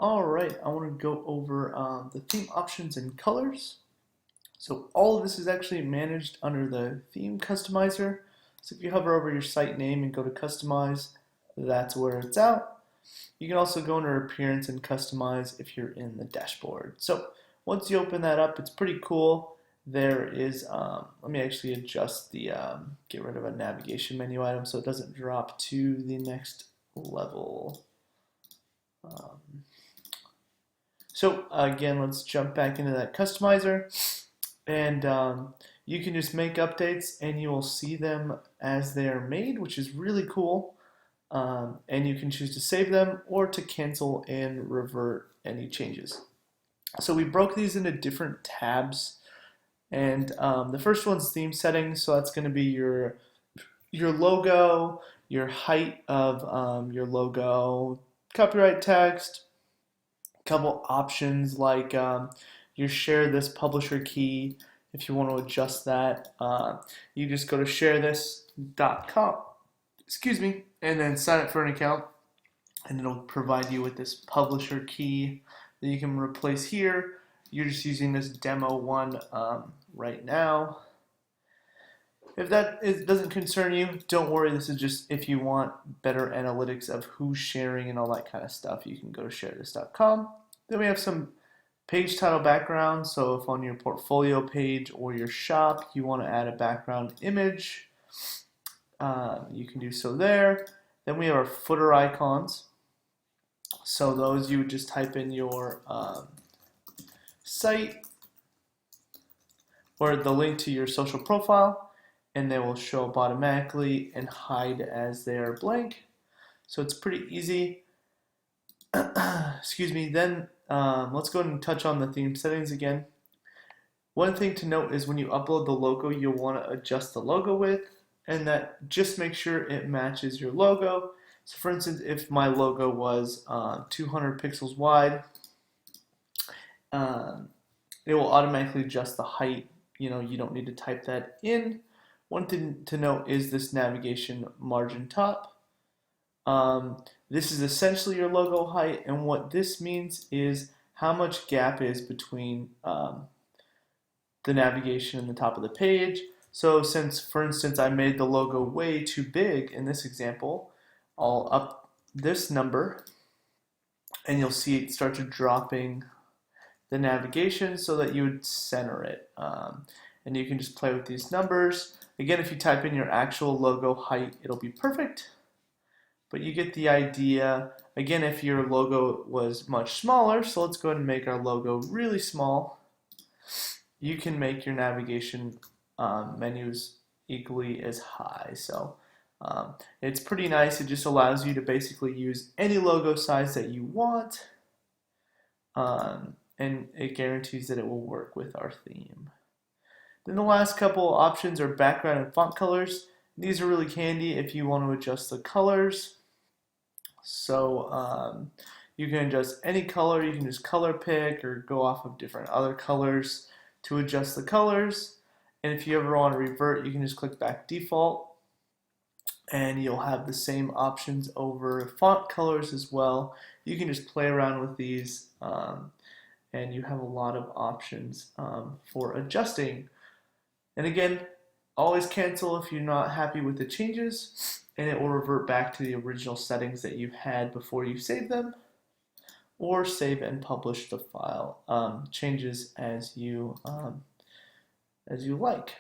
Alright, I want to go over the theme options and colors. So all of this is actually managed under the theme customizer. So if you hover over your site name and go to customize, that's where it's at. You can also go under appearance and customize if you're in the dashboard. So once you open that up, it's pretty cool. There is, let me actually adjust the, get rid of a navigation menu item so it doesn't drop to the next level. So again, let's jump back into that customizer, and you can just make updates and you will see them as they are made, which is really cool. And you can choose to save them or to cancel and revert any changes. So we broke these into different tabs, and the first one's theme settings. So that's going to be your logo, your height of your logo, copyright text, couple options like you share this publisher key. If you want to adjust that, you just go to sharethis.com, excuse me, and then sign up for an account, and it'll provide you with this publisher key that you can replace here. You're just using this demo one right now. If doesn't concern you, don't worry. This is just if you want better analytics of who's sharing and all that kind of stuff, you can go to sharethis.com. Then we have some page title background. So if on your portfolio page or your shop you want to add a background image, you can do so there. Then we have our footer icons. So those you would just type in your site or the link to your social profile, and they will show up automatically and hide as they are blank. So it's pretty easy. Excuse me. Then let's go ahead and touch on the theme settings again. One thing to note is when you upload the logo, you'll want to adjust the logo width, and that just make sure it matches your logo. So for instance, if my logo was 200 pixels wide, it will automatically adjust the height. You don't need to type that in. One thing to note is this navigation margin top. This is essentially your logo height, and what this means is how much gap is between the navigation and the top of the page. So since, for instance, I made the logo way too big in this example, I'll up this number, and you'll see it start to dropping the navigation so that you would center it. And you can just play with these numbers. Again, if you type in your actual logo height, it'll be perfect. But you get the idea. Again, if your logo was much smaller, so let's go ahead and make our logo really small. You can make your navigation menus equally as high. So it's pretty nice. It just allows you to basically use any logo size that you want. And it guarantees that it will work with our theme. Then the last couple options are background and font colors. These are really handy if you want to adjust the colors. So you can adjust any color. You can just color pick or go off of different other colors to adjust the colors. And if you ever want to revert, you can just click back default, and you'll have the same options over font colors as well. You can just play around with these, and you have a lot of options for adjusting. And again, always cancel if you're not happy with the changes, and it will revert back to the original settings that you've had before you save them, or save and publish the file changes as you like.